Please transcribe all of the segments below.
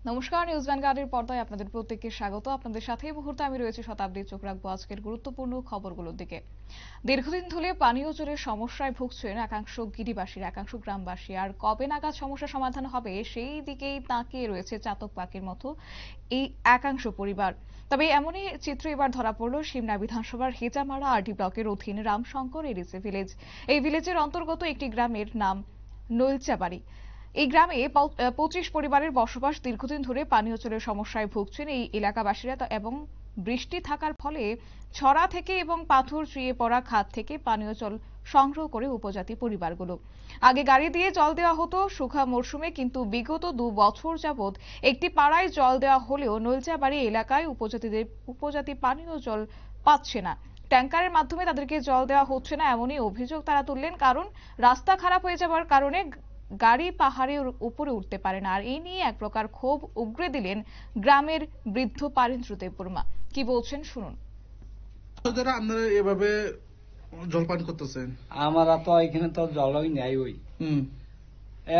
নমস্কার, নিউজ ভ্যানগার্ডের পর্দায় আপনাদের প্রত্যেককে স্বাগত। আপনাদের সাথে এই মুহূর্তে আমি রয়েছে শতাব্দী। চোখ রাখবো আজকের গুরুত্বপূর্ণ খবরগুলোর দিকে। দীর্ঘদিন ধরে পানীয় জলের সমস্যায় ভুগছেন একাংশ গিরিবাসীর, একাংশ গ্রামবাসী। আর কবে নাগাদ সমস্যা সমাধান হবে সেই দিকেই তাকিয়ে রয়েছে চাতক পাখির মতো এই একাংশ পরিবার। তবে এমনই চিত্র এবার ধরা পড়ল সিমনা বিধানসভার হেজামারা আরডি ব্লকের অধীন রামশঙ্কর এডিসি ভিলেজ। এই ভিলেজের অন্তর্গত একটি গ্রামের নাম নৈলচাবাড়ি। এই গ্রামে 25 পরিবারের বসবাস। দীর্ঘদিন ধরে পানীয় জলের সমস্যায় ভুগছেন এই এলাকাবাসীরা এবং বৃষ্টি থাকার ফলে ছড়া থেকে এবং পাথর চুইয়ে পড়া খাদ থেকে পানীয় জল সংগ্রহ করে উপজাতি পরিবারগুলো। আগে গাড়ি দিয়ে জল দেওয়া হতো শুখা মরশুমে, কিন্তু বিগত 2 বছর যাবৎ একটি পাড়ায় জল দেওয়া হলেও নৈলচাবাড়ি এলাকায় উপজাতি পানীয় জল পাচ্ছে না। ট্যাঙ্কারের মাধ্যমে তাদেরকে জল দেওয়া হচ্ছে না, এমনই অভিযোগ তারা তুললেন। কারণ রাস্তা খারাপ হয়ে যাওয়ার কারণে গাড়ি পাহাড়ের উপরে উঠতে পারে না। আর এই নিয়ে এক প্রকার ক্ষোভ উগরে দিলেন গ্রামের বৃদ্ধ পারেন্দ্র দেববর্মা। কি বলছেন শুনুন। আপনারা এভাবে জলপান করতেছেন? আমরা তো এখানে তো জলই নাই। ওই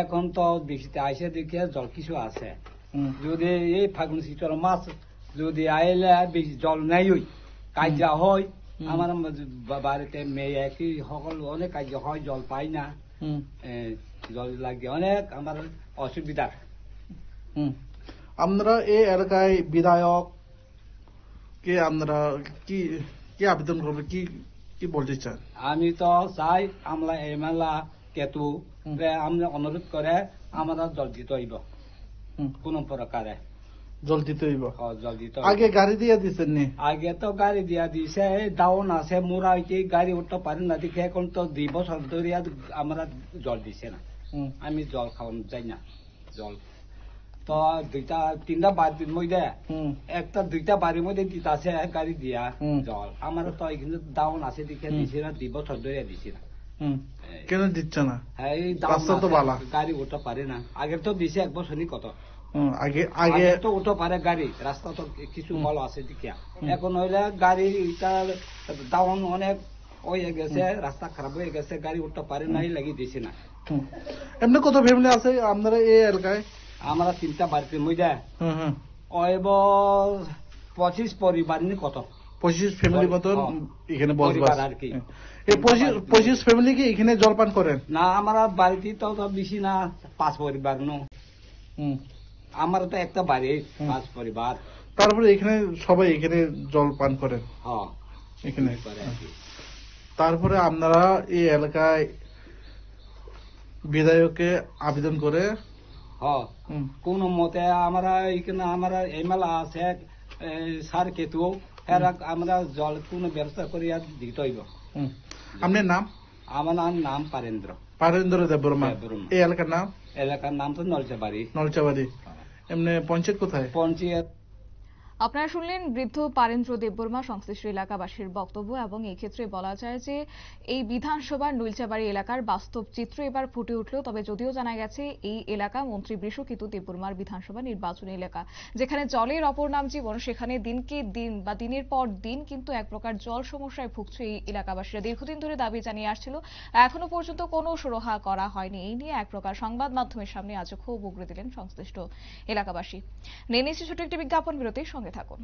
এখন তো বৃষ্টিতে আইসে দেখে জল কিছু আছে। যদি এই ফাগুন শীতল মাস যদি আইলে বেশি জল নাই, ওই কাজা হয়। আমার বাড়িতে মেয়ে কি সকল অনেক কাজ হয়, জল পাই না। জল লাগে অনেক আমার অসুবিধা। আপনারা এই এলাকায় বিধায়ক কে আপনারা কি কি আবেদন করবে, কি কি বলতে চান? আমি তো চাই আমরা এমএলএ কেতু আমরা অনুরোধ করে আমরা জল দিতে হইব, কোন প্রকারে জল দিতে হইব। জল দিতে আগে গাড়ি দিয়ে দিচ্ছেন নি? আগে তো গাড়ি দিয়া দিছে, ডাউন আছে মোরা গাড়ি উঠতে পারি না দেখে এখন তো 2 বছর ধরে আমরা জল দিছে না। আমি জল খাওয়ানো যাই না। জল তো 2-3টা বাড়ির মধ্যে একটা 2টা বাড়ির মধ্যে দিতেছে গাড়ি দিয়া জল। আমার তো এখানে ডাউন আছে দেখে দিছি না, 2 বছর ধরে দিছি না। কেন দিচ্ছে না? এই রাস্তা তো ভালো, গাড়ি উঠতে পারে না। আগে তো দিছে 1 বছরই কত আগে আগে তো উঠতে পারে গাড়ি, রাস্তা তো কিছু ভালো আছে দেখিয়া। এখন হইলে গাড়ি ডাউন অনেক হয়ে গেছে, রাস্তা খারাপ হয়ে গেছে, গাড়ি উঠতে পারে নাই, লাগিয়ে দিছে না। এমনি কত ফ্যামিলি আছে আপনারা এই এলাকায়? আমরা 3টা বাড়িতে মধ্যে 25 পরিবার নি কত 25 ফ্যামিলি মতন এখানে বসবাস আর কি। এই 25 ফ্যামিলি কি এখানে জলপান করেন? না, আমরা বাড়িতে তো বেশি না, 5 পরিবার নো। আমার তো একটা বাড়ি 5 পরিবার। তারপরে এখানে সবাই এখানে জলপান করেন? হ্যাঁ, এখানে। তারপরে আপনারা এই এলাকায় বিধায়ককে আবেদন করে কোন মতে আমরা এখানে আমরা এমএলএ আছে স্যার কেতু, আমরা জল কোন ব্যবস্থা করিয়া দিতে হইব। আপনার নাম? আমার নাম পারেন্দ্র দেববর্মা। এই এলাকার নাম? এলাকার নাম তো নলচাবাড়ি। নলচাবাড়ি। এমনি পঞ্চায়েত কোথায়? পঞ্চায়েত। আপনারা শুনলেন বৃদ্ধ পারেন্দ্র দেববর্মা সংশ্লিষ্ট এলাকাবাসীর বক্তব্য। এবং এই ক্ষেত্রে বলা যায় যে এই বিধানসভার নৈলচাবাড়ি এলাকার বাস্তব চিত্র এবার ফুটে উঠল। তবে যদিও জানা গেছে এই এলাকা মন্ত্রী বৃষকেতু দেববর্মার বিধানসভা নির্বাচনী এলাকা, যেখানে জলের অপর নাম জীবন, সেখানে দিনকে দিন বা দিনের পর দিন কিন্তু এক প্রকার জল সমস্যায় ভুগছে এই এলাকাবাসীরা। দীর্ঘদিন ধরে দাবি জানিয়ে আসছিল, এখনো পর্যন্ত কোনো সুরাহা করা হয়নি। এই নিয়ে এক প্রকার সংবাদ মাধ্যমের সামনে আজ ক্ষোভ উগরে দিলেন সংশ্লিষ্ট এলাকাবাসী। নিয়ে নিচ্ছি ছোট একটি বিজ্ঞাপন বিরতির সঙ্গে থাকুন।